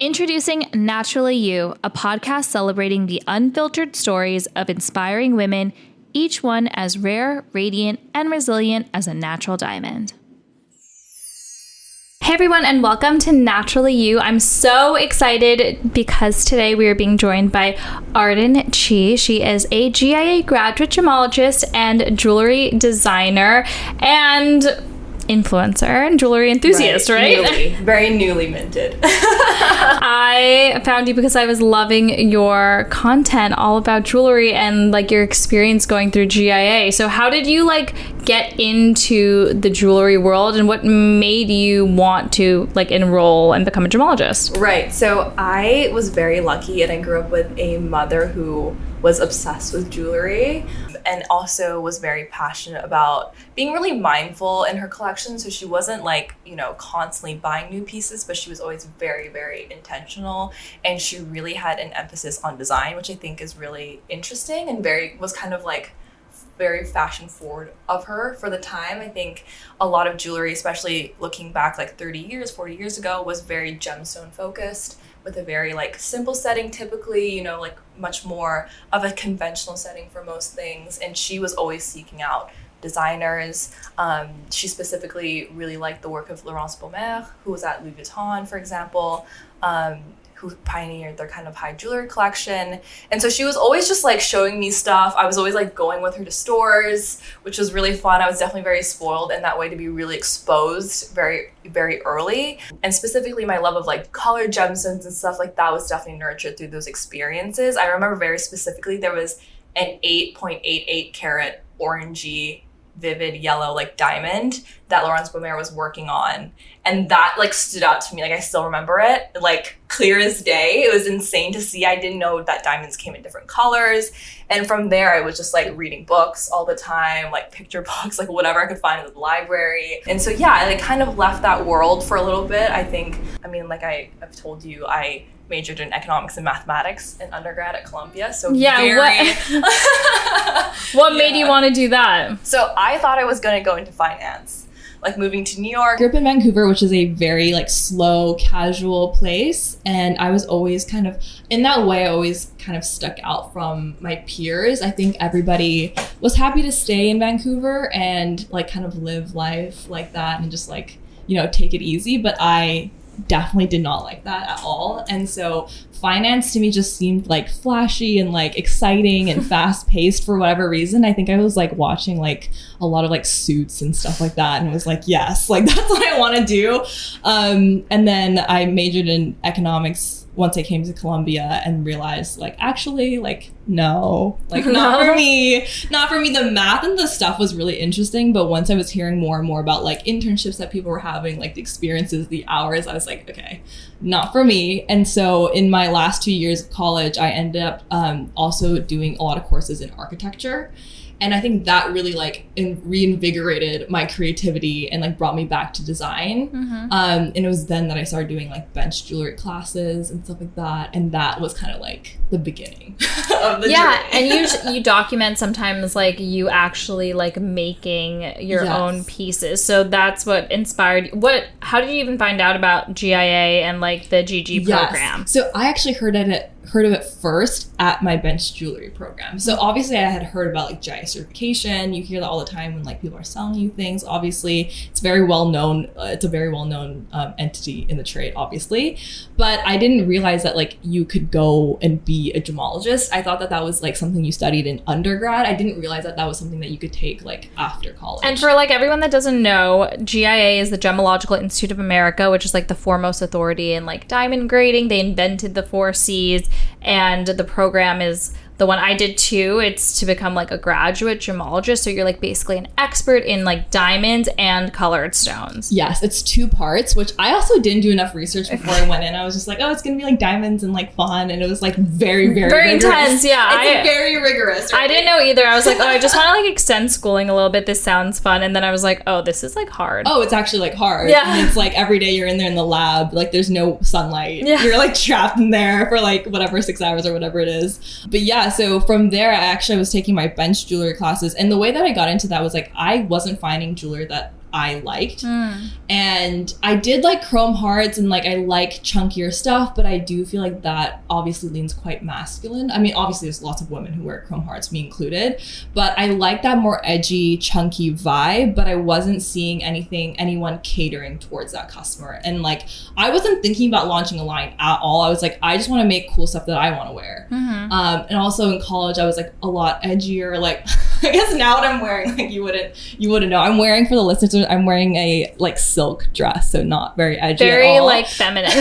Introducing Naturally You, a podcast celebrating the unfiltered stories of inspiring women, each one as rare, radiant, and resilient as a natural diamond. Hey everyone, and welcome to Naturally You. I'm so excited because today we are being joined by Arden Chee. She is a GIA graduate gemologist and jewelry designer and influencer and jewelry enthusiast, right? Very newly minted. I found you because I was loving your content all about jewelry and like your experience going through GIA. So how did you get into the jewelry world, and what made you want to enroll and become a gemologist? Right. So I was very lucky, and I grew up with a mother who was obsessed with jewelry and also was very passionate about being really mindful in her collection. So she wasn't constantly buying new pieces, but she was always very, very intentional. And she really had an emphasis on design, which I think is really interesting and was kind of very fashion forward of her for the time. I think a lot of jewelry, especially looking back 30 years, 40 years ago, was very gemstone focused with a very simple setting, typically, much more of a conventional setting for most things. And she was always seeking out designers. She specifically really liked the work of Laurence Baumer, who was at Louis Vuitton, for example, who pioneered their kind of high jewelry collection. And so she was always just showing me stuff. I was always going with her to stores, which was really fun. I was definitely very spoiled in that way to be really exposed very, very early. And specifically my love of colored gemstones and stuff that was definitely nurtured through those experiences. I remember very specifically there was an 8.88 carat orangey vivid yellow diamond that Laurence Baumer was working on, and that stood out to me. I still remember it clear as day. It was insane to see. I didn't know that diamonds came in different colors, and from there I was just reading books all the time, picture books, whatever I could find in the library. And so yeah, I kind of left that world for a little bit. I've told you, I majored in economics and mathematics in undergrad at Columbia. So yeah, what made you want to do that? So I thought I was going to go into finance, moving to New York. I grew up in Vancouver, which is a very slow, casual place. And I was always in that way, I always stuck out from my peers. I think everybody was happy to stay in Vancouver and live life like that and just take it easy. But I definitely did not like that at all. And so finance to me just seemed flashy and exciting and fast paced for whatever reason. I think I was watching a lot of Suits and stuff like that, and it was yes, that's what I want to do. And then I majored in economics once I came to Columbia and realized actually no, not for me. The math and the stuff was really interesting, but once I was hearing more and more about internships that people were having, the experiences, the hours, I was okay, not for me. And so in my last 2 years of college, I ended up also doing a lot of courses in architecture. And I think that really reinvigorated my creativity and brought me back to design. Mm-hmm. And it was then that I started doing bench jewelry classes and stuff like that. And that was kind of the beginning of the journey. And you document sometimes you actually making your own pieces. So that's what inspired you. How did you even find out about GIA and the GG program? So I actually heard of it first at my bench jewelry program. So obviously I had heard about GIA certification. You hear that all the time when people are selling you things. Obviously it's very well known. It's a very well known entity in the trade, obviously. But I didn't realize that you could go and be a gemologist. I thought that was something you studied in undergrad. I didn't realize that was something that you could take after college. And for everyone that doesn't know, GIA is the Gemological Institute of America, which is the foremost authority in diamond grading. They invented the 4 C's. And the program is the one I did too. It's to become a graduate gemologist. So you're basically an expert in diamonds and colored stones. Yes, it's 2 parts, which I also didn't do enough research before I went in. I was just it's going to be diamonds and fun. And it was very, very, very intense. Yeah. It's very rigorous. Right? I didn't know either. I was I just want to extend schooling a little bit. This sounds fun. And then I was this is hard. Oh, it's actually hard. Yeah. And it's every day you're in there in the lab. There's no sunlight. Yeah. You're trapped in there for whatever 6 hours or whatever it is. But yeah, so from there, I was taking my bench jewelry classes. And the way that I got into that was I wasn't finding jewelry that I liked. And I did like chrome hearts and like I like chunkier stuff, but I do feel like that obviously leans quite masculine. I mean, obviously there's lots of women who wear chrome hearts, me included, but I like that more edgy, chunky vibe, but I wasn't seeing anyone catering towards that customer. And like, I wasn't thinking about launching a line at all. I was like, I just want to make cool stuff that I want to wear. And also in college, I was like a lot edgier. Like, I guess now what I'm wearing, like you wouldn't know. I'm wearing, for the listeners, I'm wearing a like silk dress, so not very edgy at all. Very like feminine.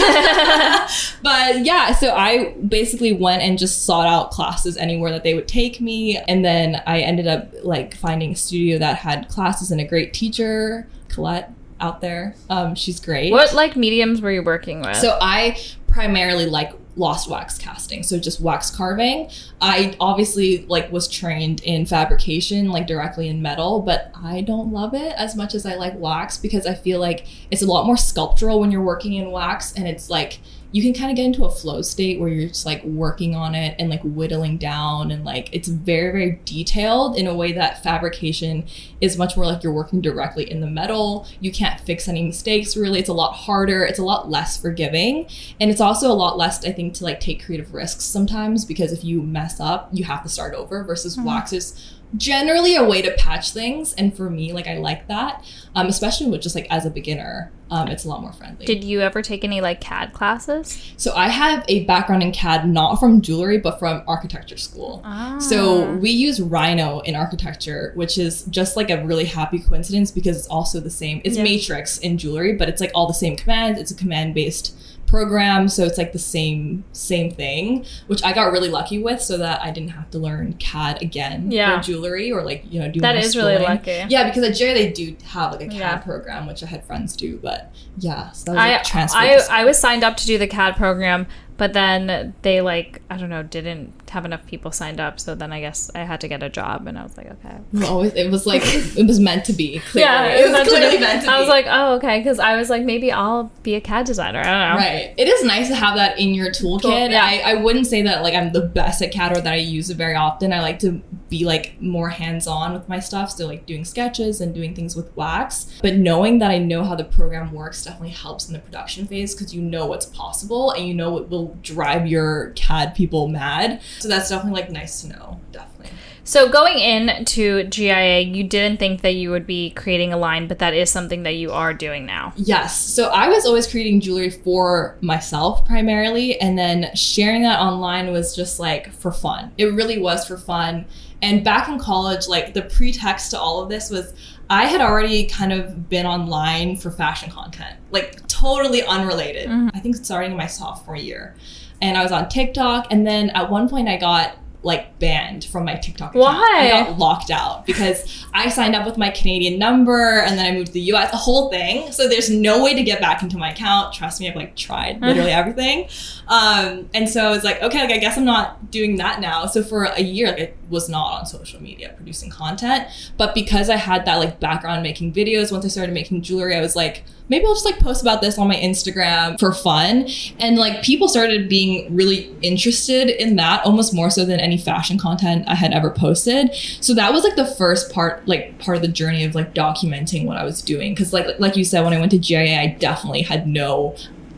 But yeah, so I basically went and just sought out classes anywhere that they would take me. And then I ended up like finding a studio that had classes and a great teacher, Colette, out there. She's great. What like mediums were you working with? So I primarily like lost wax casting, so just wax carving. I obviously like was trained in fabrication, like directly in metal, but I don't love it as much as I like wax, because I feel like it's a lot more sculptural when you're working in wax, and it's like you can kind of get into a flow state where you're just like working on it and like whittling down, and like it's very, very detailed in a way that fabrication is much more like you're working directly in the metal. You can't fix any mistakes really. It's a lot harder. It's a lot less forgiving. And it's also a lot less, I think, to like take creative risks sometimes, because if you mess up, you have to start over, versus wax is generally a way to patch things. And for me, like I like that, especially with just like as a beginner, it's a lot more friendly. Did you ever take any like CAD classes? So I have a background in CAD, not from jewelry, but from architecture school. So we use Rhino in architecture, which is just like a really happy coincidence, because it's also the same. It's Matrix in jewelry, but it's like all the same commands. It's a command-based program, so it's like the same thing, which I got really lucky with, so that I didn't have to learn CAD again for jewelry, or like, you know, do that is schooling. Really lucky. Yeah, because at Jerry they do have like a CAD program, which I had friends do, but yeah, so that was like transfer. I was signed up to do the CAD program, but then they like, I don't know, didn't have enough people signed up, so then I guess I had to get a job, and I was like, okay. It was like it was meant to be. Clearly. Yeah, it was clearly meant to be. I was like, oh, okay, because I was like, maybe I'll be a CAD designer. I don't know. Right. It is nice to have that in your toolkit. Yeah. I wouldn't say that like I'm the best at CAD or that I use it very often. I like to be like more hands-on with my stuff, so like doing sketches and doing things with wax. But knowing that I know how the program works definitely helps in the production phase, because you know what's possible and you know what will drive your CAD people mad. So that's definitely like nice to know, definitely. So going into GIA, you didn't think that you would be creating a line, but that is something that you are doing now. Yes. So I was always creating jewelry for myself primarily, and then sharing that online was just like for fun. It really was for fun. And back in college, like the pretext to all of this was I had already kind of been online for fashion content, like totally unrelated. I think starting in my sophomore year. And I was on TikTok, and then at one point I got like banned from my TikTok account. Why? I got locked out because I signed up with my Canadian number, and then I moved to the US, a whole thing. So there's no way to get back into my account. Trust me, I've like tried literally everything. And so I was like, okay, like I guess I'm not doing that now. So for a year, like I was not on social media producing content. But because I had that like background making videos, once I started making jewelry, I was like, maybe I'll just like post about this on my Instagram for fun. And like people started being really interested in that, almost more so than any fashion content I had ever posted. So that was like the first part of the journey of like documenting what I was doing. Cause like you said, when I went to GIA, I definitely had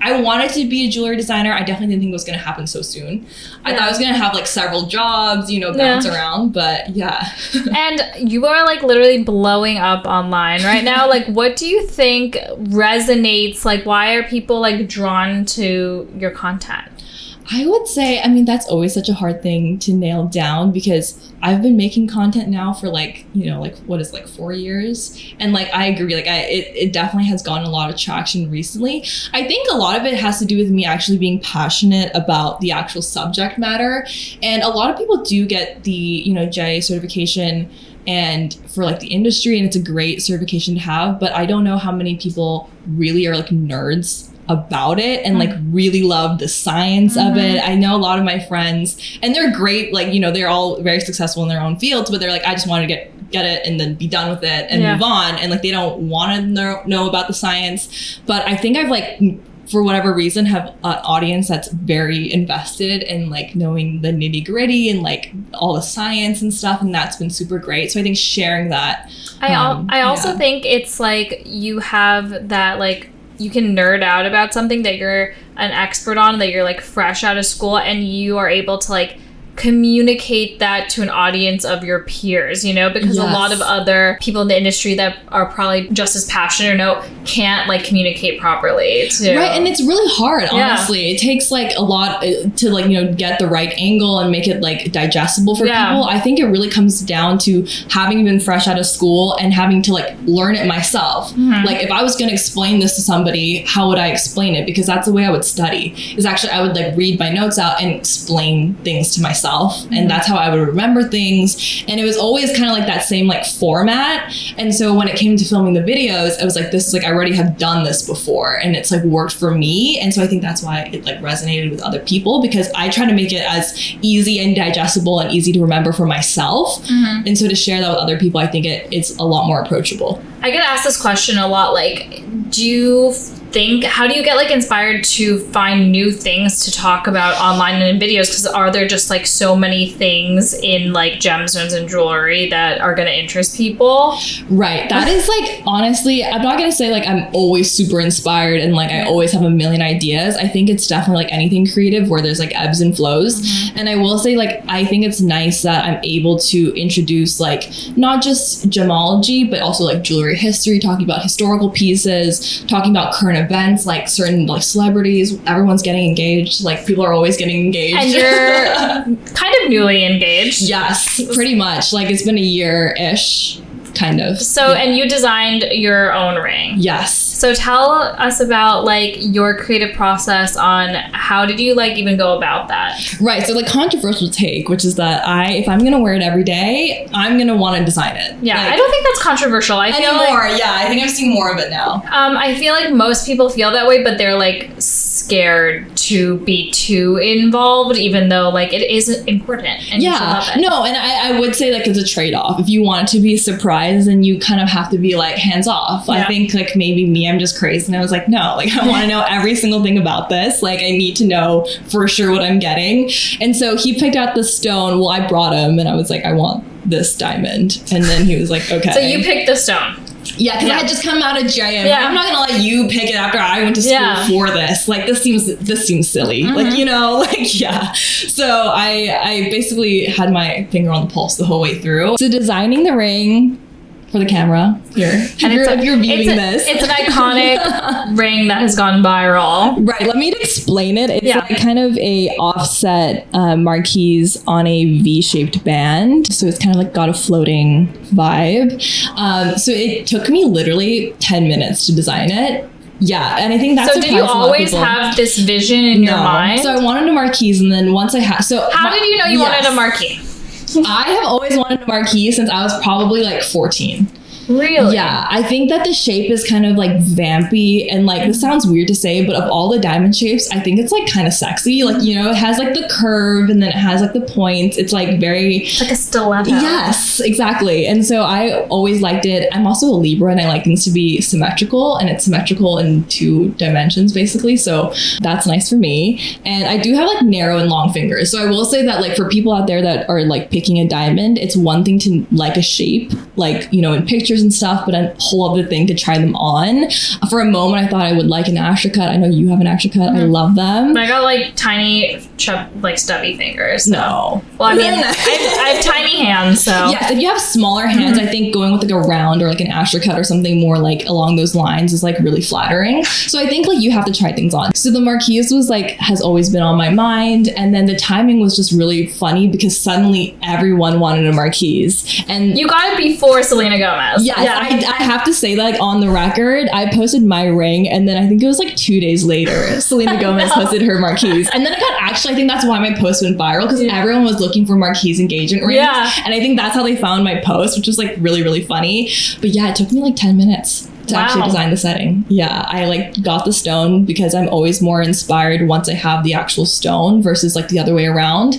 I wanted to be a jewelry designer. I definitely didn't think it was going to happen so soon. I thought I was going to have like several jobs, bounce around, but yeah. And you are like literally blowing up online right now. Like, what do you think resonates? Like, why are people like drawn to your content? I would say, I mean, that's always such a hard thing to nail down, because I've been making content now for like 4 years. And like, I agree, like it definitely has gotten a lot of traction recently. I think a lot of it has to do with me actually being passionate about the actual subject matter. And a lot of people do get the, GIA certification and for like the industry, and it's a great certification to have, but I don't know how many people really are like nerds about it and like really love the science of it. I know a lot of my friends, and they're great, like they're all very successful in their own fields, but they're like, I just want to get it and then be done with it and move on, and like they don't want to know about the science. But I think I've like for whatever reason, have an audience that's very invested in like knowing the nitty gritty and like all the science and stuff. And that's been super great. So I think sharing that. I also think it's like you have that, like, you can nerd out about something that you're an expert on, that you're like fresh out of school, and you are able to like communicate that to an audience of your peers, you know, because a lot of other people in the industry that are probably just as passionate or know can't like communicate properly too. Right, and it's really hard, honestly. It takes like a lot to like, you know, get the right angle and make it like digestible for people. I think it really comes down to having been fresh out of school and having to like learn it myself. Like if I was going to explain this to somebody, how would I explain it? Because that's the way I would study, is actually I would like read my notes out and explain things to myself. And that's how I would remember things. And it was always kind of like that same like format. And so when it came to filming the videos, I was like, this is like, I already have done this before, and it's like worked for me. And so I think that's why it like resonated with other people, because I try to make it as easy and digestible and easy to remember for myself. And so to share that with other people, I think it's a lot more approachable. I get asked this question a lot, like, how do you get like inspired to find new things to talk about online and in videos? Because are there just like so many things in like gemstones and jewelry that are going to interest people? Right. That is like, honestly, I'm not going to say like I'm always super inspired and like I always have a million ideas. I think it's definitely like anything creative where there's like ebbs and flows. And I will say, like, I think it's nice that I'm able to introduce like not just gemology, but also like jewelry history, talking about historical pieces, talking about current events, like certain like celebrities. Everyone's getting engaged. Like people are always getting engaged. And you're kind of newly engaged. Yes, pretty much. Like it's been a year-ish, kind of. So, and you designed your own ring. Yes. So tell us about like your creative process on how did you like even go about that? Right. So like controversial take, which is that if I'm going to wear it every day, I'm going to want to design it. Yeah. Like, I don't think that's controversial. I feel like, yeah. I think I'm seeing more of it now. I feel like most people feel that way, but they're like scared to be too involved, even though like it is important and you should love it. No. And I would say like it's a trade-off. If you want it to be a surprise, then you kind of have to be like hands off. I think like maybe I'm just crazy, and I was like, no, like I want to know every single thing about this. Like I need to know for sure what I'm getting. And so he picked out the stone. Well, I brought him and I was like, I want this diamond. And then he was like, okay. So you picked the stone. Yeah, because I had just come out of JM. Yeah. I'm not gonna let you pick it after I went to school for this. Like this seems silly. Like, you know, like So I basically had my finger on the pulse the whole way through. So designing the ring for the camera here. If you're viewing this. It's an iconic ring that has gone viral. Right. Let me explain it. It's like kind of a offset marquise on a V-shaped band. So it's kind of like got a floating vibe. So it took me literally 10 minutes to design it. Yeah, and I think that's. So did you always have this vision in your mind? So I wanted a marquise, and then once I had, how did you know you wanted a marquise? I have always wanted a marquise since I was probably like 14. Really? Yeah, I think that the shape is kind of like vampy, and like this sounds weird to say, but of all the diamond shapes, I think it's like kind of sexy. Like, you know, it has like the curve and then it has like the points. It's like it's like a stiletto. Yes, exactly. And so I always liked it. I'm also a Libra and I like things to be symmetrical, and it's symmetrical in 2 dimensions basically. So that's nice for me. And I do have like narrow and long fingers. So I will say that like for people out there that are like picking a diamond, it's one thing to like a shape, like, you know, in pictures and stuff, but a whole other thing to try them on. For a moment, I thought I would like an Astra cut. I know you have an Astra cut. I love them. I got like tiny, like stubby fingers. So. No. Well, I mean, I have tiny hands, so. Yes, if you have smaller hands, I think going with like a round or like an Astra cut or something more like along those lines is like really flattering. So I think like you have to try things on. So the marquise was like, has always been on my mind. And then the timing was just really funny because suddenly everyone wanted a marquise. And you got it before Selena Gomez. Yes, I have to say that like on the record, I posted my ring, and then I think it was like 2 days later, Selena Gomez posted her marquise. And then it got I think that's why my post went viral, because everyone was looking for marquise engagement rings. Yeah. And I think that's how they found my post, which was like really, really funny. But yeah, it took me like 10 minutes. to actually design the setting. Yeah, I like got the stone because I'm always more inspired once I have the actual stone versus like the other way around.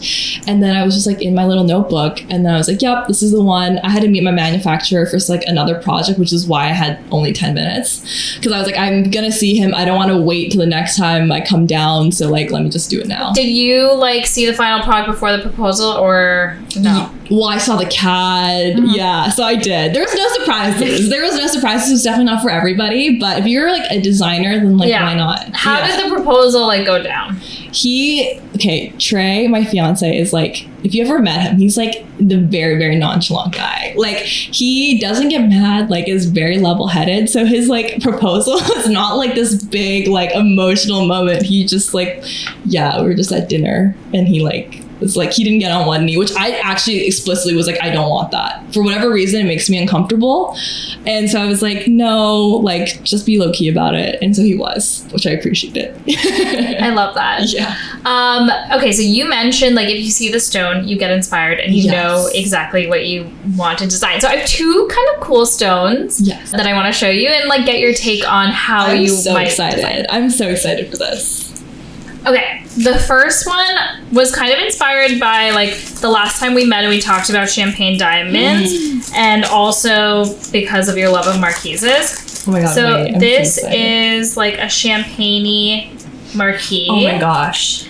And then I was just like in my little notebook, and then I was like, yep, this is the one. I had to meet my manufacturer for like another project, which is why I had only 10 minutes, because I was like, I'm gonna see him. I don't want to wait till the next time I come down, so like let me just do it now. Did you like see the final product before the proposal, or no? Well, I saw the CAD. Yeah, so I did. There was no surprises. It was definitely not for everybody, but if you're like a designer, then like why not? How did the proposal like go down? Trey, my fiance, is like, if you ever met him, he's like the very, very nonchalant guy. Like, he doesn't get mad, like is very level-headed. So his like proposal is not like this big like emotional moment. He just like, we were just at dinner, and he like was like, he didn't get on one knee, which I actually explicitly was like, I don't want that. For whatever reason, it makes me uncomfortable. And so I was like, no, like just be low-key about it. And so he was, which I appreciated. I love that. Yeah. Okay, so you mentioned like if you see the stone, you get inspired and you know exactly what you want to design. So I have two kind of cool stones that I want to show you and like get your take on how I'm you so might excited. design. I'm so excited for this. Okay, the first one was kind of inspired by like the last time we met and we talked about champagne diamonds, and also because of your love of marquises. Oh my god! So this is like a champagne marquise. Oh my gosh!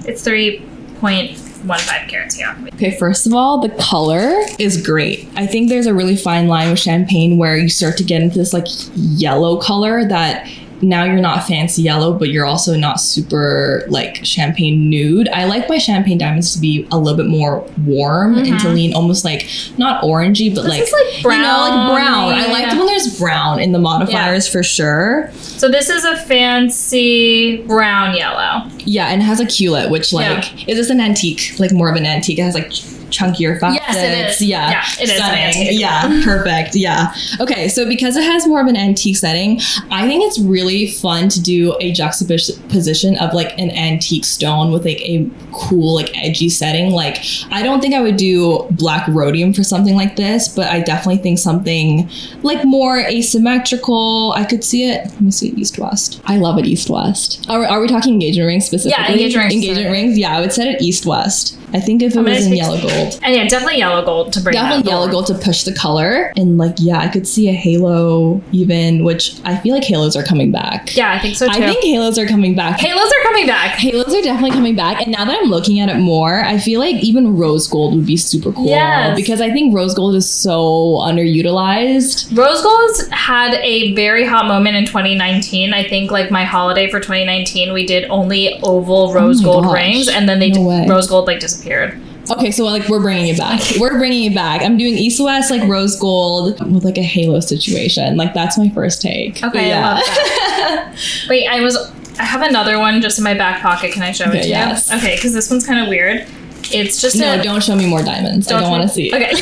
It's 3.15 carats. Yeah. Okay, first of all, the color is great. I think there's a really fine line with champagne where you start to get into this like yellow color that now you're not fancy yellow, but you're also not super like champagne nude. I like my champagne diamonds to be a little bit more warm and to lean almost like not orangey, but this is like brown. You know, like brown. I like when there's brown in the modifiers for sure. So this is a fancy brown yellow. Yeah, and it has a culet, which like is this an antique? Like more of an antique. It has like chunkier facets. Yes, it is. Yeah, it is an antique. Yeah, perfect. Yeah. Okay, so because it has more of an antique setting, I think it's really fun to do a juxtaposition of like an antique stone with like a cool, like edgy setting. Like, I don't think I would do black rhodium for something like this, but I definitely think something like more asymmetrical. I could see it. Let me see, east-west. I love it east-west. Are we talking engagement rings specifically? Yeah, engagement rings. Engagement rings. Yeah, I would set it east-west. I think if it was in yellow gold. And yeah, definitely yellow gold to bring Definitely yellow gold to push the color. And like, yeah, I could see a halo even, which I feel like halos are coming back. Yeah, I think so too. I think halos are coming back. Halos are coming back. Halos are definitely coming back. And now that I'm looking at it more, I feel like even rose gold would be super cool. Yes. Because I think rose gold is so underutilized. Rose gold had a very hot moment in 2019. I think like my holiday for 2019, we did only oval rose gold rings, and then rose gold like disappeared. Okay, so like we're bringing it back. We're bringing it back. I'm doing east-west like rose gold with like a halo situation. Like that's my first take. Okay, I love that. Wait, I have another one just in my back pocket. Can I show it to you? Yes. Okay, because this one's kind of weird. It's just don't show me more diamonds. I don't want to see. Okay.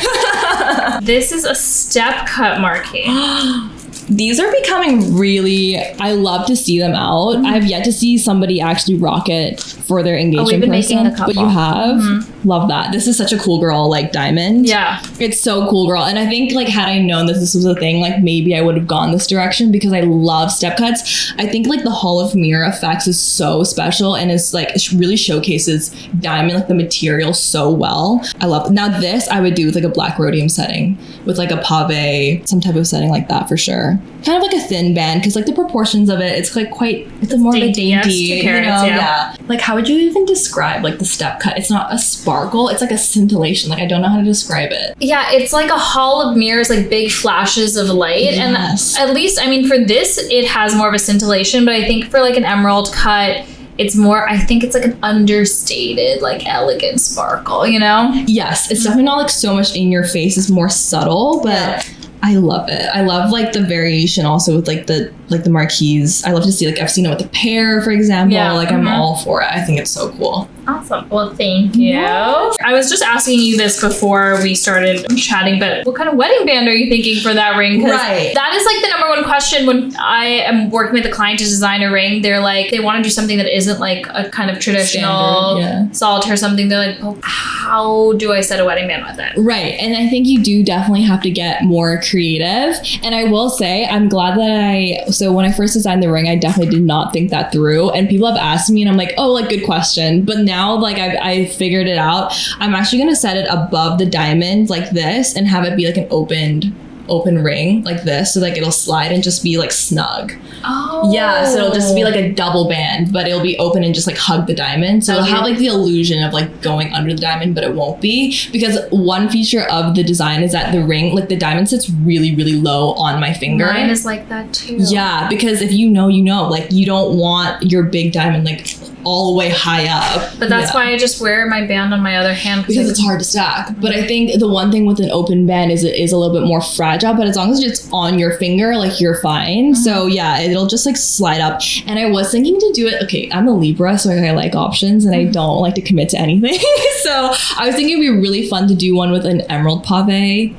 This is a step cut marquee. These are becoming really, I love to see them out. I have yet to see somebody actually rock it for their engagement we've been person. making a couple. But you have? Love that. This is such a cool girl, like diamond. Yeah. It's so cool girl. And I think like had I known that this was a thing, like maybe I would have gone this direction because I love step cuts. I think like the Hall of Mirror effects is so special and it's like, it really showcases diamond, like the material so well. I love it. Now this I would do with like a black rhodium setting with like a pave, some type of setting like that for sure. Kind of like a thin band because like the proportions of it, it's like it's more of a dainty, yes, 2 carats, yeah. Like how would you even describe like the step cut? It's not a sparkle, it's like a scintillation. Like I don't know how to describe it. Yeah, it's like a hall of mirrors, like big flashes of light. Yes. And at least, I mean, for this, it has more of a scintillation, but I think for like an emerald cut, it's more, I think it's like an understated, like elegant sparkle, you know? Yes, it's definitely not like so much in your face. It's more subtle, but I love it. I love like the variation also with like the marquise. I love to see like I've seen it with the pear, for example. Yeah. Like I'm all for it. I think it's so cool. Awesome. Well, thank you. Yes. I was just asking you this before we started chatting, but what kind of wedding band are you thinking for that ring? 'Cause right. that is like the number one question when I am working with a client to design a ring. They're like, they want to do something that isn't like a kind of traditional solitaire something. They're like, well, how do I set a wedding band with it? Right. And I think you do definitely have to get more creative. And I will say, I'm glad that so when I first designed the ring, I definitely did not think that through. And people have asked me and I'm like, oh, like good question. But now like I figured it out. I'm actually going to set it above the diamond like this and have it be like an open ring like this, so like it'll slide and just be like snug. Oh. Yeah, so it'll just be like a double band, but it'll be open and just like hug the diamond. So it'll have like the illusion of like going under the diamond, but it won't be, because one feature of the design is that the ring, like the diamond sits really, really low on my finger. Mine is like that too. Yeah, because if you know, like you don't want your big diamond like all the way high up. But that's why I just wear my band on my other hand. Because it's hard to stack. But I think the one thing with an open band is it is a little bit more fragile, but as long as it's on your finger, like you're fine. So yeah, it'll just like slide up. And I was thinking to do it, okay, I'm a Libra, so I like options and I don't like to commit to anything. So I was thinking it'd be really fun to do one with an emerald pave.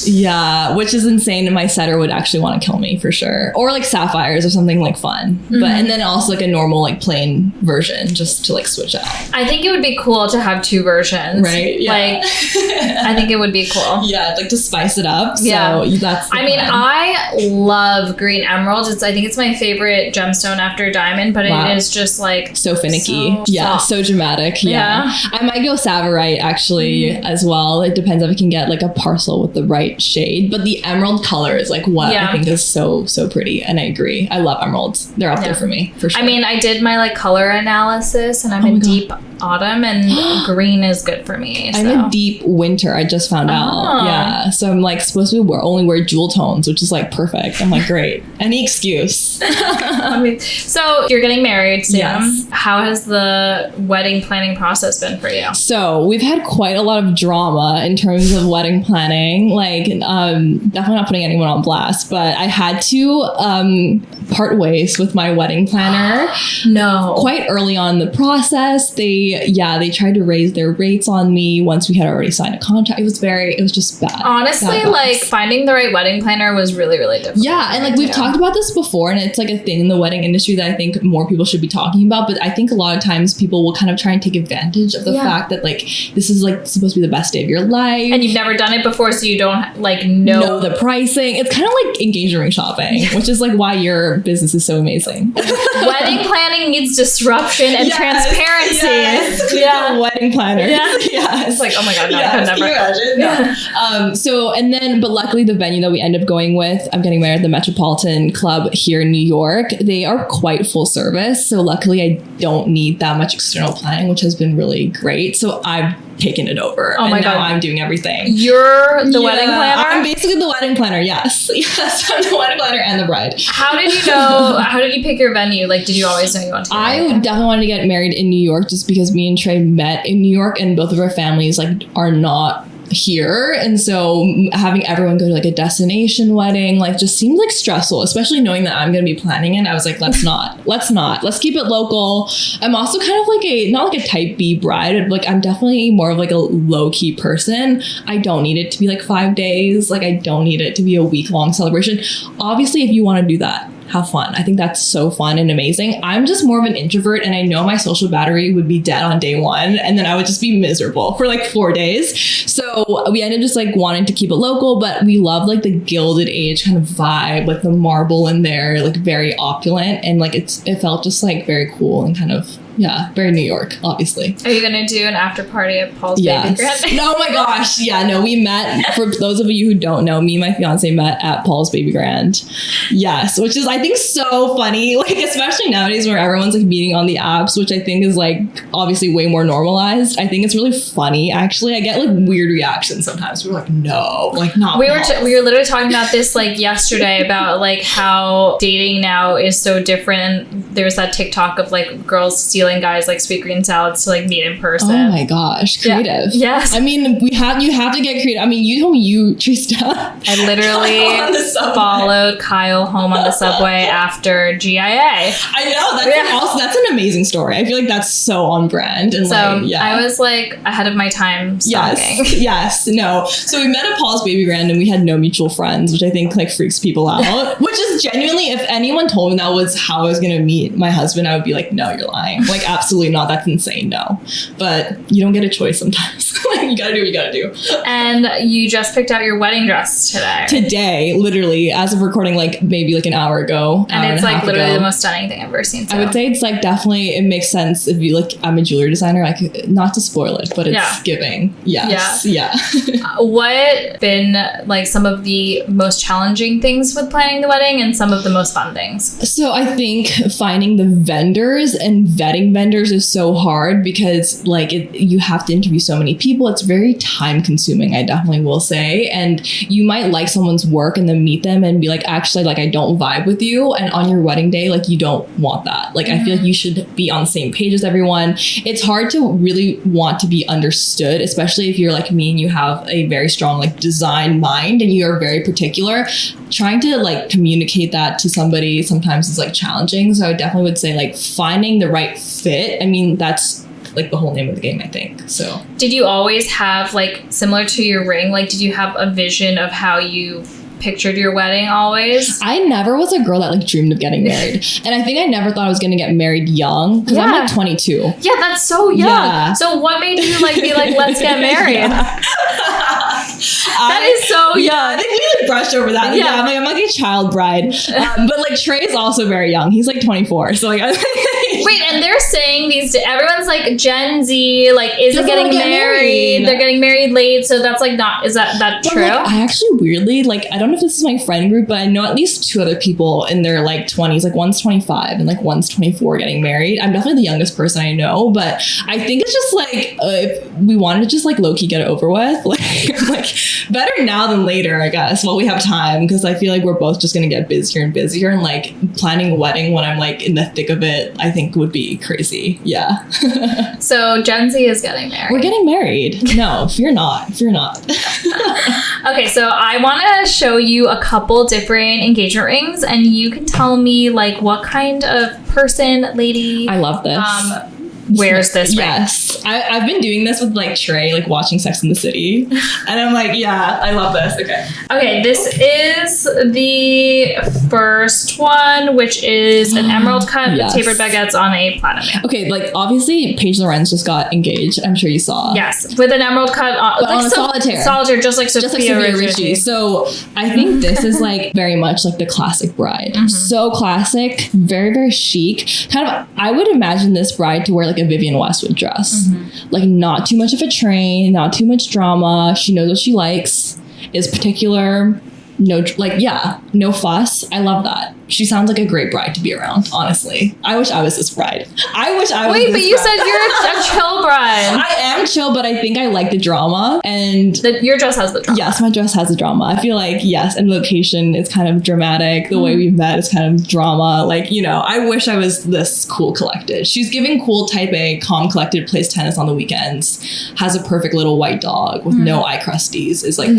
Yeah, which is insane. And my setter would actually want to kill me for sure. Or like sapphires or something like fun. But and then also like a normal like plain version just to like switch out. I think it would be cool to have two versions. Right. Yeah. Like I think it would be cool. Yeah, like to spice it up. So Yeah. that's the I mean, plan. I love green emerald. I think it's my favorite gemstone after diamond, but Wow. it is just like so finicky. so Yeah, soft. so dramatic. Yeah. I might go Savarite actually as well. It depends if I can get like a parcel with the right shade. But the emerald color is like what I think is so pretty. And I agree. I love emeralds. They're up there for me, for sure. I mean, I did my like color analysis and I'm in deep autumn and green is good for me. So. I'm a deep winter. I just found out. Yeah. So I'm like supposed to only wear jewel tones, which is like perfect. I'm like, great. Any excuse. So you're getting married soon. Yes. How has the wedding planning process been for you? So we've had quite a lot of drama in terms of wedding planning. Like, definitely not putting anyone on blast, but I had to part ways with my wedding planner. No. Quite early on in the process, they tried to raise their rates on me once we had already signed a contract. It was just bad. Honestly, Bad vibes. like finding the right wedding planner was really, really difficult. Yeah, and like we've talked about this before, and it's like a thing in the wedding industry that I think more people should be talking about. But I think a lot of times people will kind of try and take advantage of the fact that like this is like supposed to be the best day of your life, and you've never done it before, so you don't like know the pricing. It's kind of like engagement ring shopping, which is like why your business is so amazing. Wedding planning needs disruption and transparency. Yes. Yeah. Wedding planner. Yeah. Yes. It's like, oh my God, no, Yes. I could never. Can you imagine? No. But luckily the venue that we end up going with, I'm getting married at the Metropolitan Club here in New York. They are quite full service. So luckily I don't need that much external planning, which has been really great. So I've taken it over. Oh my God. Now I'm doing everything. You're the wedding planner? I'm basically the wedding planner. Yes. Yes. I'm the wedding planner and the bride. How did you pick your venue? Like, did you always know you wanted to get married? I definitely wanted to get married in New York just because me and Trey met in New York and both of our families like are not here, and so having everyone go to like a destination wedding like just seemed like stressful, especially knowing that I'm going to be planning it. I was like, let's keep it local. I'm also kind of like not like a type B bride, but like I'm definitely more of like a low-key person. I don't need it to be like 5 days. Like I don't need it to be a week-long celebration. Obviously, if you want to do that, have fun. I think that's so fun and amazing. I'm just more of an introvert, and I know my social battery would be dead on day one, and then I would just be miserable for like 4 days. So we ended up just like wanting to keep it local, but we love like the Gilded Age kind of vibe, like the marble in there, like very opulent, and like it felt just like very cool and kind of very New York, obviously. Are you gonna do an after party at Paul's Baby Grand? Oh my gosh. Yeah, no, we met, for those of you who don't know, me and my fiance met at Paul's Baby Grand. Yes, which is I think so funny, like especially nowadays where everyone's like meeting on the apps, which I think is like obviously way more normalized. I think it's really funny actually. I get like weird reactions sometimes. We're like, no, like not. We were literally talking about this like yesterday about like how dating now is so different. There's that TikTok of like girls stealing guys like sweet green salads to like meet in person. Oh my gosh, creative. Yeah. Yes. I mean, you have to get creative. I mean, you told me you, Trista. I literally followed Kyle home on the subway after GIA. I know, that's an amazing story. I feel like that's so on brand. And so I was like ahead of my time stalking. Yes. No. So we met at Paul's Baby Grand and we had no mutual friends, which I think like freaks people out. Which is genuinely, if anyone told me that was how I was going to meet my husband, I would be like, no, you're lying. like, absolutely not. That's insane. No. But you don't get a choice sometimes. Like, you gotta do what you gotta do. And you just picked out your wedding dress today. Today, literally, as of recording, like maybe like an hour ago. And it's like literally the most stunning thing I've ever seen. So. I would say it's like definitely, it makes sense if you like, I'm a jewelry designer. I could, not to spoil it, but it's giving. Yes. Yeah. What been like some of the most challenging things with planning the wedding and some of the most fun things? So I think finding the vendors and vetting vendors is so hard because like you have to interview so many people. It's very time consuming, I definitely will say. And you might like someone's work and then meet them and be like, actually, like I don't vibe with you. And on your wedding day, like you don't want that. Like I feel like you should be on the same page as everyone. It's hard to really want to be understood, especially if you're like me and you have a very strong like design mind and you are very particular. Trying to like communicate that to somebody sometimes is like challenging. So I definitely would say like finding the right fit. I mean, that's like the whole name of the game, I think. So did you always have like similar to your ring? Like, did you have a vision of how you pictured your wedding always? I never was a girl that like dreamed of getting married. And I think I never thought I was going to get married young because I'm like 22. Yeah, that's so young. Yeah. So what made you like be like, let's get married? That is so young. I think we like brushed over that. Yeah, I'm like a child bride. But like Trey is also very young. He's like 24. So like wait, and they're saying everyone's like Gen Z like isn't getting married. They're getting married late. So that's like not, is that true? Like, I actually weirdly like, I don't know if this is my friend group, but I know at least 2 other people in their like 20s, like one's 25 and like one's 24 getting married. I'm definitely the youngest person I know, but I think it's just like if we wanted to just like low-key get it over with, like better now than later, I guess, while we have time, because I feel like we're both just gonna get busier and busier, and like planning a wedding when I'm like in the thick of it, I think would be crazy. Yeah. So Gen Z is getting married. We're getting married. No, fear not. Okay, so I want to show you a couple different engagement rings, and you can tell me like what kind of person, lady. I love this. Wears this ring. Yes. I've been doing this with like Trey, like watching Sex and the City. And I'm like, yeah, I love this. Okay, this is the first one, which is an emerald cut with tapered baguettes on a platinum. Okay, like obviously Paige Lorenz just got engaged. I'm sure you saw. Yes, with an emerald cut on a solitaire. Solitaire, just like Sophia Richie. So I think this is like very much like the classic bride. So classic, very, very chic. Kind of, I would imagine this bride to wear like a Vivienne Westwood dress. Like not too much of a train, not too much drama. She knows what she likes, is particular. No, like, no fuss. I love that. She sounds like a great bride to be around, honestly. I wish I was this bride. Wait, but you said you're a chill bride. I am chill, but I think I like the drama. And your dress has the drama. Yes, my dress has the drama. I feel like, yes, and location is kind of dramatic. The way we've met is kind of drama. Like, you know, I wish I was this cool collected. She's giving cool type A, calm collected, plays tennis on the weekends, has a perfect little white dog with no eye crusties, is like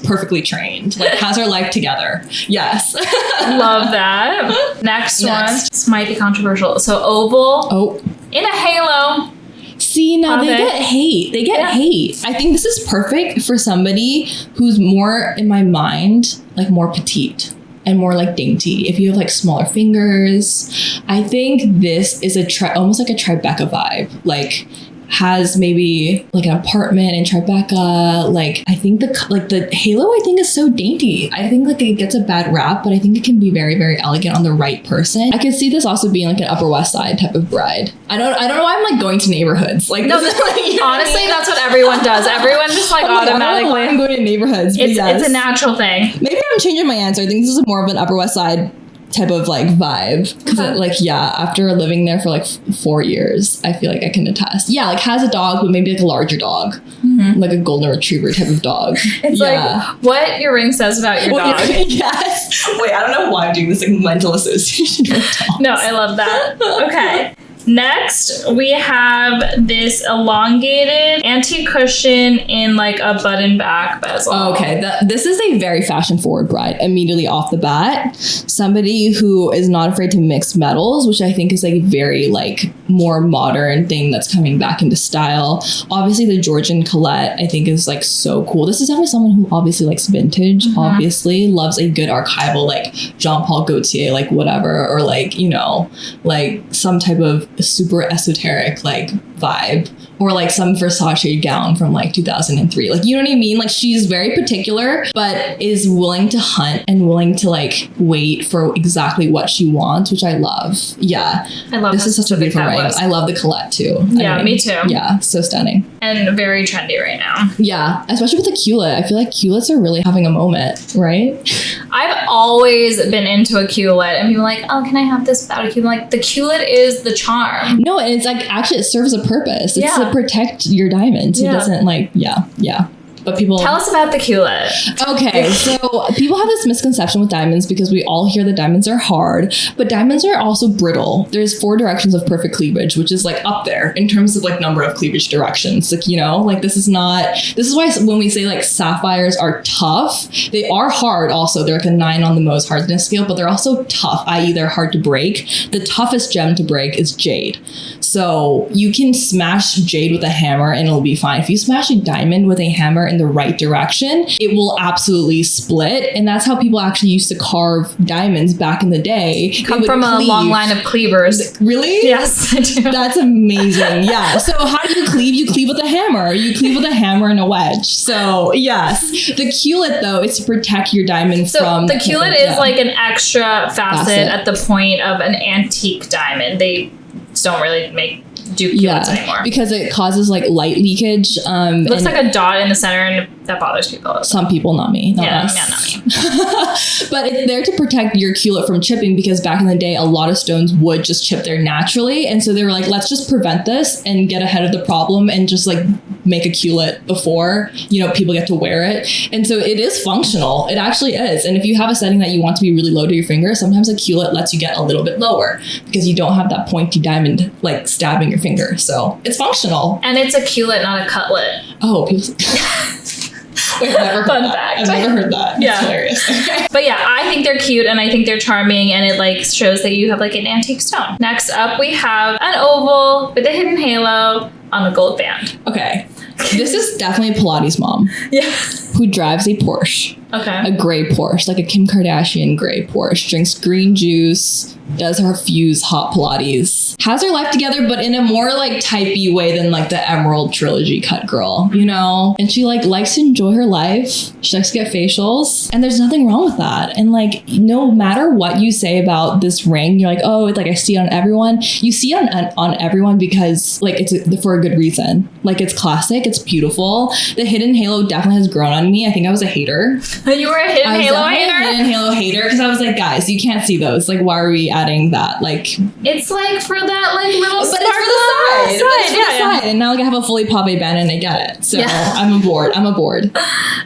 perfectly trained, like has her life together. Yes. Love that. Next one. This might be controversial. So oval in a halo. See, now they get hate. Hate. I think this is perfect for somebody who's more, in my mind, like more petite and more like dainty. If you have like smaller fingers, I think this is almost like a Tribeca vibe. Like has maybe like an apartment in Tribeca. Like I think the halo I think is so dainty. I think like it gets a bad rap, but I think it can be very, very elegant on the right person. I could see this also being like an Upper West Side type of bride. I don't know why I'm like going to neighborhoods. Like no, honestly, that's what everyone does. Everyone just like automatically. I'm going to neighborhoods. It's a natural thing. Maybe I'm changing my answer. I think this is more of an Upper West Side type of like vibe, because after living there for like 4 years, I feel like I can attest. Like has a dog, but maybe like a larger dog, like a golden retriever type of dog. It's like what your ring says about your dog. Yes. Wait, I don't know why I'm doing this like mental association with dogs. No, I love that. Okay. Next, we have this elongated antique cushion in like a button back bezel. Okay, this is a very fashion forward bride immediately off the bat. Somebody who is not afraid to mix metals, which I think is like a very like more modern thing that's coming back into style. Obviously the Georgian Colette I think is like so cool. This is definitely someone who obviously likes vintage, obviously loves a good archival like Jean-Paul Gaultier, like whatever, or like, you know, like some type of super esoteric like vibe, or like some Versace gown from like 2003. Like, you know what I mean? Like, she's very particular, but is willing to hunt and willing to like wait for exactly what she wants, which I love. Yeah. I love this. Is such a beautiful ring. I love the Colette too. Yeah, me too. Yeah, so stunning. And very trendy right now. Yeah, especially with the culet. I feel like culets are really having a moment, right? I've always been into a culet, and people are like, oh, can I have this without a culet? Like, the culet is the charm. No, and it's like actually it serves a purpose. It's Yeah. to protect your diamonds. It doesn't like, yeah. But people tell us about the culet. Okay, so people have this misconception with diamonds because we all hear that diamonds are hard, but diamonds are also brittle. There's 4 directions of perfect cleavage, which is like up there in terms of like number of cleavage directions. Like, you know, like this is why when we say like sapphires are tough, they are hard also. They're like a 9 on the Mohs hardness scale, but they're also tough, i.e. they're hard to break. The toughest gem to break is jade. So you can smash jade with a hammer and it'll be fine. If you smash a diamond with a hammer in the right direction, it will absolutely split. And that's how people actually used to carve diamonds back in the day. Come from a long line of cleavers. Really? Yes, I do. That's amazing. Yeah. So how do you cleave? You cleave with a hammer. You cleave with a hammer and a wedge. So yes. The culet though is to protect your diamonds from... So the culet is like an extra facet at the point of an antique diamond. They don't really do culets anymore because it causes like light leakage. Looks like a dot in the center, and that bothers people. Some people, not me. Not us. Yeah, not me. But it's there to protect your culet from chipping, because back in the day, a lot of stones would just chip there naturally, and so they were like, let's just prevent this and get ahead of the problem and just like make a culet before, you know, people get to wear it. And so it is functional. It actually is. And if you have a setting that you want to be really low to your finger, sometimes a culet lets you get a little bit lower because you don't have that pointy diamond like stabbing your finger. So it's functional. And it's a culet, not a cutlet. Oh, people... Wait, I've never heard Fun that. fact. I've never heard that. That's Yeah. hilarious. But yeah, I think they're cute and I think they're charming, and it like shows that you have like an antique stone. Next up, we have an oval with a hidden halo on a gold band. Okay. This is definitely Pilates mom. Yeah. Who drives a Porsche. Okay. A gray Porsche, like a Kim Kardashian gray Porsche. Drinks green juice, does her Fuse hot Pilates. Has her life together, but in a more like typey way than like the Emerald Trilogy cut girl, you know? And she like likes to enjoy her life. She likes to get facials. And there's nothing wrong with that. And like, no matter what you say about this ring, you're like, oh, it's like I see it on everyone. You see it on everyone because like it's for a good reason. Like it's classic, it's beautiful. The hidden halo definitely has grown on me. I think I was a hater. You were a hidden halo hater? A hidden halo hater because I was like, guys, you can't see those. Like, why are we adding that? Like, it's like for that like little but sparkle it's for the side. Yeah. And now like I have a fully pave band and I get it. So Yeah. I'm aboard.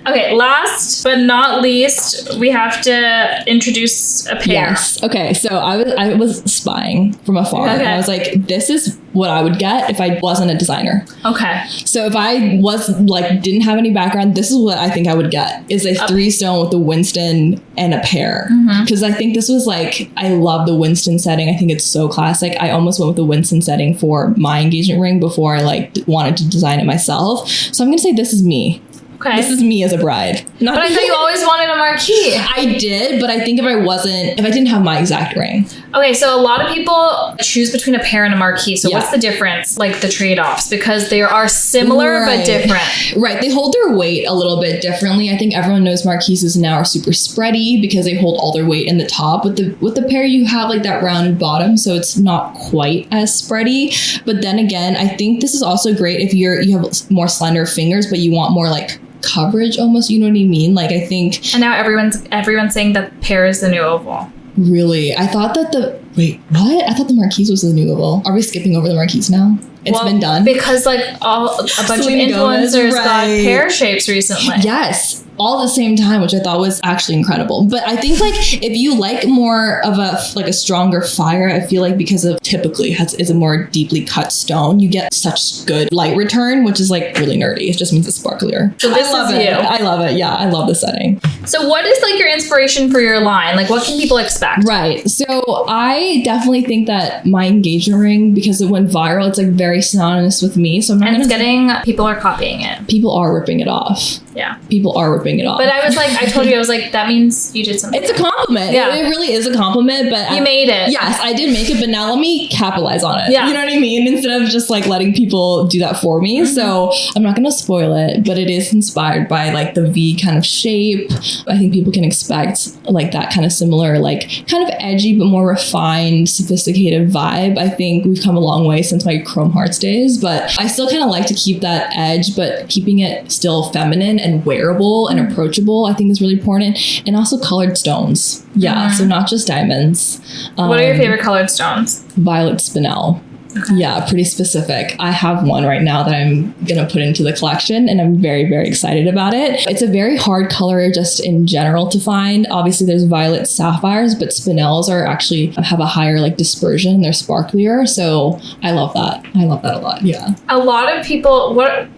Okay, last but not least, we have to introduce a pair. Yes. Okay. So I was spying from afar. Okay. And I was like, this is what I would get if I wasn't a designer. Okay. So if I was like didn't have any background, this is what I think I would get is a 3-stone with the Winston and a pear. Because I think this was like, I love the Winston setting. I think it's so classic. I almost went with the Winston setting for my engagement ring before I like wanted to design it myself. So I'm gonna say this is me. Okay. This is me as a bride. But I thought you always wanted a marquee. I did, but I think if I didn't have my exact ring. Okay, so a lot of people choose between a pear and a marquee. So what's the difference? Like the trade-offs? Because they are similar but different. Right. They hold their weight a little bit differently. I think everyone knows marquises now are super spready because they hold all their weight in the top. With the pear, you have like that rounded bottom, so it's not quite as spready. But then again, I think this is also great if you have more slender fingers, but you want more like coverage almost, you know what I mean? Like I think... And now everyone's saying that pear is the new oval. Really? I thought that wait, what? I thought the marquise was the new oval. Are we skipping over the marquise now? It's been done? Because like a bunch Selena of influencers Gomez, got pear shapes recently. Yes. all at the same time, which I thought was actually incredible. But I think like if you like more of a stronger fire, I feel like because of typically is a more deeply cut stone, you get such good light return, which is like really nerdy. It just means it's sparklier. So this is you. I love it. Yeah, I love the setting. So what is like your inspiration for your line? Like what can people expect? Right. So I definitely think that my engagement ring, because it went viral, it's like very synonymous with me. So I'm not people are copying it. People are ripping it off. Yeah. People are ripping it off. But I was like, I told you, I was like, that means you did something. It's a compliment. Yeah. It really is a compliment, but you made it. Yes, I did make it, but now let me capitalize on it. Yeah. You know what I mean? Instead of just like letting people do that for me. Mm-hmm. So I'm not going to spoil it, but it is inspired by like the V kind of shape. I think people can expect like that kind of similar, like kind of edgy, but more refined, sophisticated vibe. I think we've come a long way since my Chrome Hearts days, but I still kind of like to keep that edge, but keeping it still feminine and wearable and approachable, I think is really important. And also colored stones. Yeah. So not just diamonds. What are your favorite colored stones? Violet spinel. Okay. Yeah, pretty specific. I have one right now that I'm going to put into the collection, and I'm very, very excited about it. It's a very hard color just in general to find. Obviously, there's violet sapphires, but spinels are actually have a higher like dispersion. They're sparklier. So I love that. I love that a lot. Yeah. A lot of people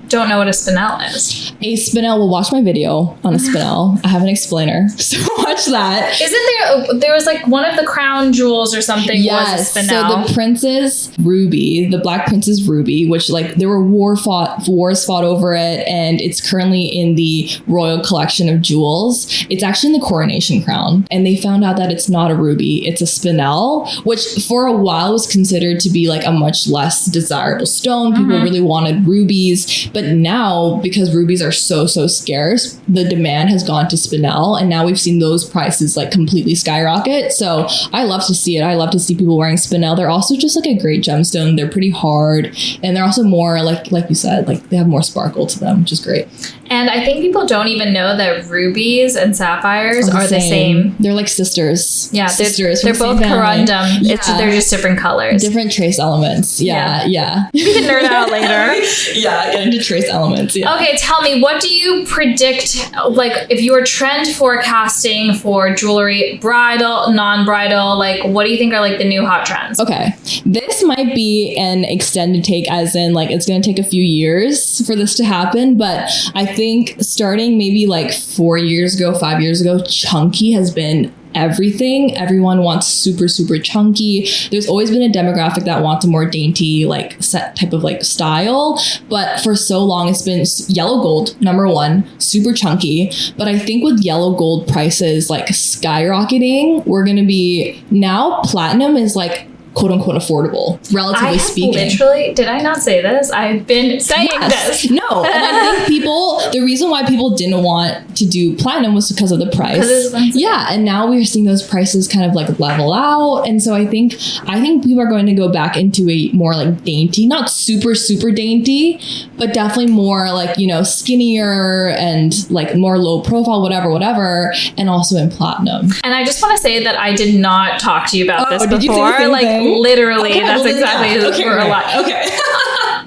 don't know what a spinel is. A spinel, well, watch my video on a spinel. I have an explainer. So watch that. Isn't there was like one of the crown jewels or something was a spinel? So the princess Ruby, the Black Princess Ruby, which like there were wars fought over it, and it's currently in the royal collection of jewels. It's actually in the coronation crown, and they found out that it's not a ruby, it's a spinel, which for a while was considered to be like a much less desirable stone. People really wanted rubies, but now because rubies are so scarce, the demand has gone to spinel, and now we've seen those prices like completely skyrocket. So I love to see it. I love to see people wearing spinel. They're also just like a great gemstone. They're pretty hard, and they're also more like you said, like they have more sparkle to them, which is great. And I think people don't even know that rubies and sapphires are the same. They're like sisters. Yeah, sisters. They're both corundum. Yeah. They're just different colors. Different trace elements. Yeah. We can nerd out later. Yeah, get into trace elements. Yeah. Okay, tell me, what do you predict, like if you were trend forecasting for jewelry, bridal, non-bridal, like what do you think are like the new hot trends? Okay, this might be an extended take, as in like it's going to take a few years for this to happen, but I think starting maybe like 5 years ago, chunky has been everything. Everyone wants super chunky. There's always been a demographic that wants a more dainty like set type of like style, but for so long it's been yellow gold, number one, super chunky. But I think with yellow gold prices like skyrocketing, we're gonna be now platinum is like quote unquote affordable, relatively speaking. Literally, did I not say this? I've been saying this. No, and I think the reason why people didn't want to do platinum was because of the price. Yeah, and now we're seeing those prices kind of like level out, and so I think people are going to go back into a more like dainty, not super dainty, but definitely more like, you know, skinnier and like more low profile, whatever, and also in platinum. And I just want to say that I did not talk to you about this before. Did you say the same thing? Literally, okay, that's exactly for a lot. Okay.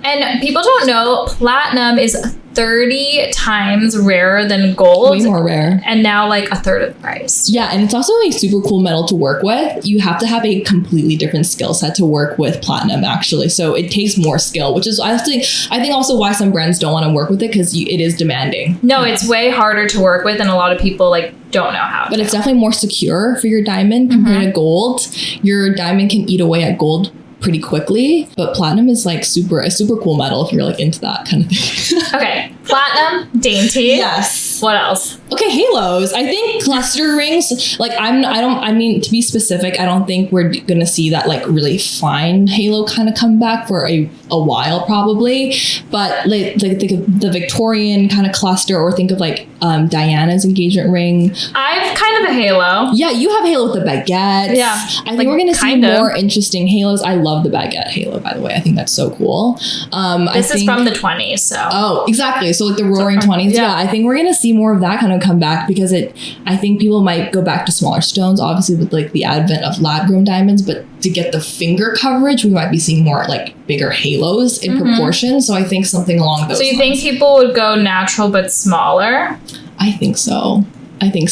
And people don't know platinum is 30 times rarer than gold. Way more rare. And now like a third of the price. Yeah, and it's also a super cool metal to work with. You have to have a completely different skill set to work with platinum, actually. So it takes more skill, which is I think also why some brands don't want to work with it, because it is demanding. No, it's way harder to work with, and a lot of people like don't know how. But it's definitely more secure for your diamond compared to gold. Your diamond can eat away at gold pretty quickly, but platinum is like a super cool metal if you're like into that kind of thing. Okay, platinum, dainty. Yes. What else? Okay, halos. I think cluster rings, like I mean, to be specific, I don't think we're gonna see that like really fine halo kind of come back for a while probably, but like think of the Victorian kind of cluster, or think of like Diana's engagement ring. I've kind of a halo. Yeah, you have halo with the baguettes. Yeah, I think we're gonna see more interesting halos. I love the baguette halo, by the way. I think that's so cool. This is from the 20s, so. Oh, exactly. So like the roaring 20s. Yeah, I think we're gonna see more of that kind of come back, because I think people might go back to smaller stones, obviously with like the advent of lab grown diamonds, but to get the finger coverage, we might be seeing more like bigger halos in proportion. So I think something along those lines. So you think people would go natural but smaller? I think so.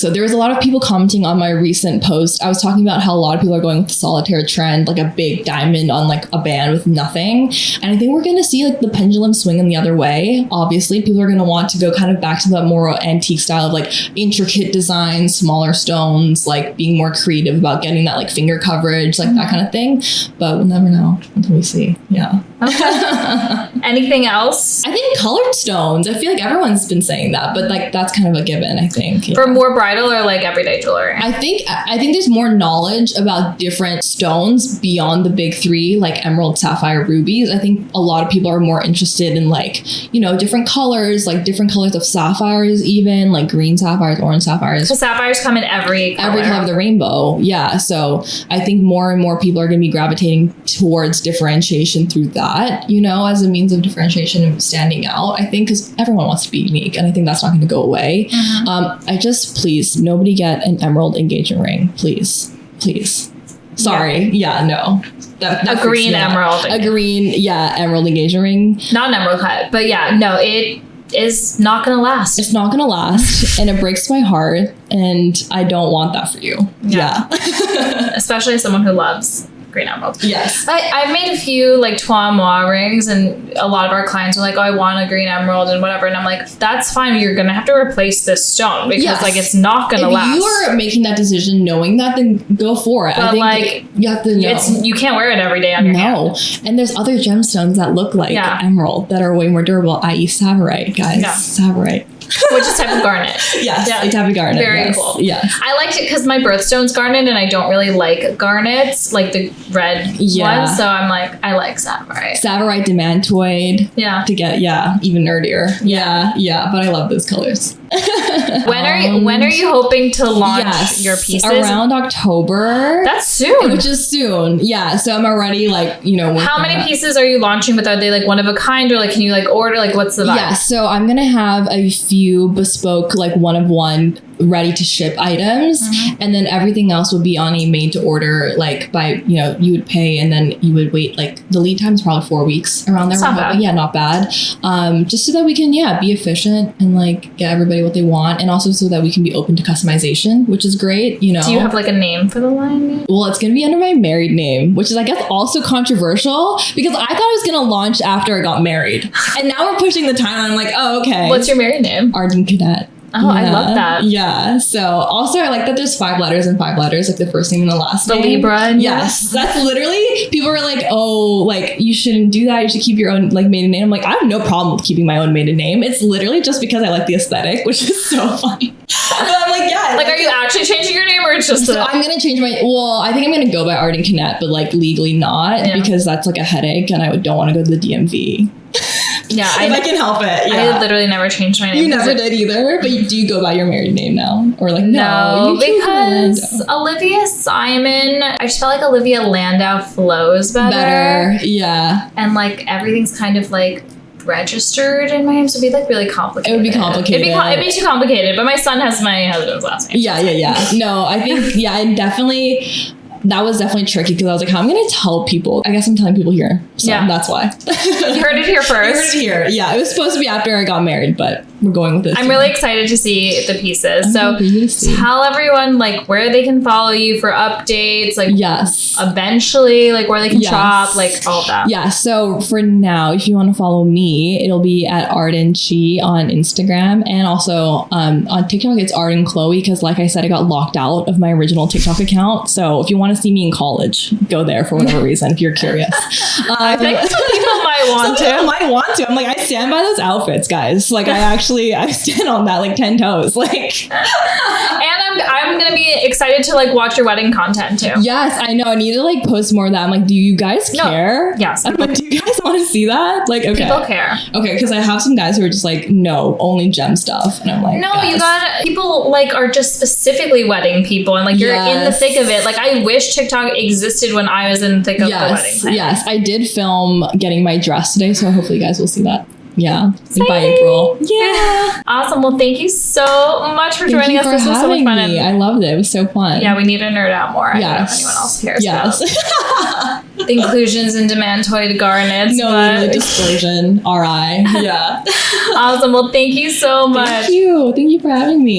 There was a lot of people commenting on my recent post. I was talking about how a lot of people are going with the solitaire trend, like a big diamond on like a band with nothing. And I think we're going to see like the pendulum swing in the other way. Obviously, people are going to want to go kind of back to that more antique style of like intricate designs, smaller stones, like being more creative about getting that like finger coverage, like that kind of thing. But we'll never know until we see. Yeah. Okay. Anything else? I think colored stones. I feel like everyone's been saying that, but like that's kind of a given, I think. Yeah. For more bridal or like everyday jewelry? I think there's more knowledge about different stones beyond the big three, like emerald, sapphire, rubies. I think a lot of people are more interested in like, you know, different colors, like different colors of sapphires, even like green sapphires, orange sapphires. So sapphires come in every color of the rainbow. Yeah. So I think more and more people are going to be gravitating towards differentiation through that, you know, as a means of differentiation and standing out. I think because everyone wants to be unique, and I think that's not going to go away. Please, nobody get an emerald engagement ring. Please. Sorry. Yeah, no. A green emerald. A green, emerald engagement ring. Not an emerald cut, but yeah, no, it is not going to last. It's not going to last, and it breaks my heart, and I don't want that for you. Yeah. Especially as someone who loves green emerald. Yes. I've made a few like trois mois rings, and a lot of our clients are like, oh, I want a green emerald and whatever. And I'm like, that's fine. You're going to have to replace this stone because like it's not going to last. If you are making that decision knowing that, then go for it. But I think like, you have to know. You can't wear it every day on your hand. And there's other gemstones that look like emerald that are way more durable, i.e. Savorite, guys. Yeah. Savorite. Which is type of garnet. Yes, a type of garnet. Very cool. Yes. I liked it because my birthstone's garnet, and I don't really like garnets, like the red ones. So I'm like, I like Savorite. Savorite demantoid. Yeah. To get even nerdier. Yeah. But I love those colors. When are you hoping to launch your pieces? Around October. That's soon. Which is soon. Yeah. So I'm already like, you know. How many pieces are you launching with? Are they like one of a kind, or like can you like order? Like what's the vibe? Yeah. So I'm gonna have a few bespoke, like one of one, ready to ship items, and then everything else would be on a made to order, like by, you know, you would pay and then you would wait, like the lead time is probably 4 weeks around there. Not bad. Yeah, not bad. Just so that we can be efficient and like get everybody what they want, and also so that we can be open to customization, which is great, you know. Do you have like a name for the line? Well, it's gonna be under my married name, which is I guess also controversial because I thought I was gonna launch after I got married, and now we're pushing the timeline. I'm like, oh, okay. What's your married name? Arden Cadet. Oh, I love that. Yeah. So also I like that there's 5 letters and 5 letters, like the first name and the last name. The Libra. Yes. That's literally, people are like, oh, like you shouldn't do that. You should keep your own like maiden name. I'm like, I have no problem with keeping my own maiden name. It's literally just because I like the aesthetic, which is so funny. But I'm like, yeah. Like, are you actually changing your name, or it's just I'm going to change I think I'm going to go by Arden Cadet, but like legally not, because that's like a headache and I don't want to go to the DMV. Yeah, if I can help it. Yeah. I literally never changed my name. You never did either, but do you go by your married name now, or like no? Because Olivia Simon, I just felt like Olivia Landau flows better. Yeah, and like everything's kind of like registered in my name, so it'd be like really complicated. It would be complicated. It'd be too complicated. But my son has my husband's last name. Yeah. No, I think I definitely. That was definitely tricky because I was like, how am I going to tell people? I guess I'm telling people here. So that's why. You heard it here first. You heard it here. Yeah, it was supposed to be after I got married, but we're going with this. I'm really excited to see the pieces. So tell everyone like where they can follow you for updates, like eventually, like where they can shop, like all of that. Yeah, so for now, if you want to follow me, it'll be at Arden Chee on Instagram, and also on TikTok, it's Arden Chloe, because like I said, I got locked out of my original TikTok account. So if you want to see me in college, go there for whatever reason if you're curious. I think some people might want to. I'm like, I stand by those outfits, guys. Like I stand on that like 10 toes. Like, and I'm gonna be excited to like watch your wedding content too. Yes, I know. I need to like post more of that. I'm like, do you guys care? Yes. I'm like, do you guys want to see that? Like, okay. People care. Okay, because I have some guys who are just like, no, only gem stuff, and I'm like, no, guys. You got people like are just specifically wedding people, and like you're in the thick of it. Like I wish TikTok existed when I was in the thick of the wedding thing. Yes, I did film getting my dress today, so hopefully you guys will see that. Yeah, by April. Yeah. Awesome. Well, thank you so much for joining us. This was so much fun. I loved it. It was so fun. Yeah, we need to nerd out more. I don't know if anyone else cares. Yes. inclusions and demantoid garnets. No, but literally dispersion, RI. Yeah. awesome. Well, thank you so much. Thank you for having me.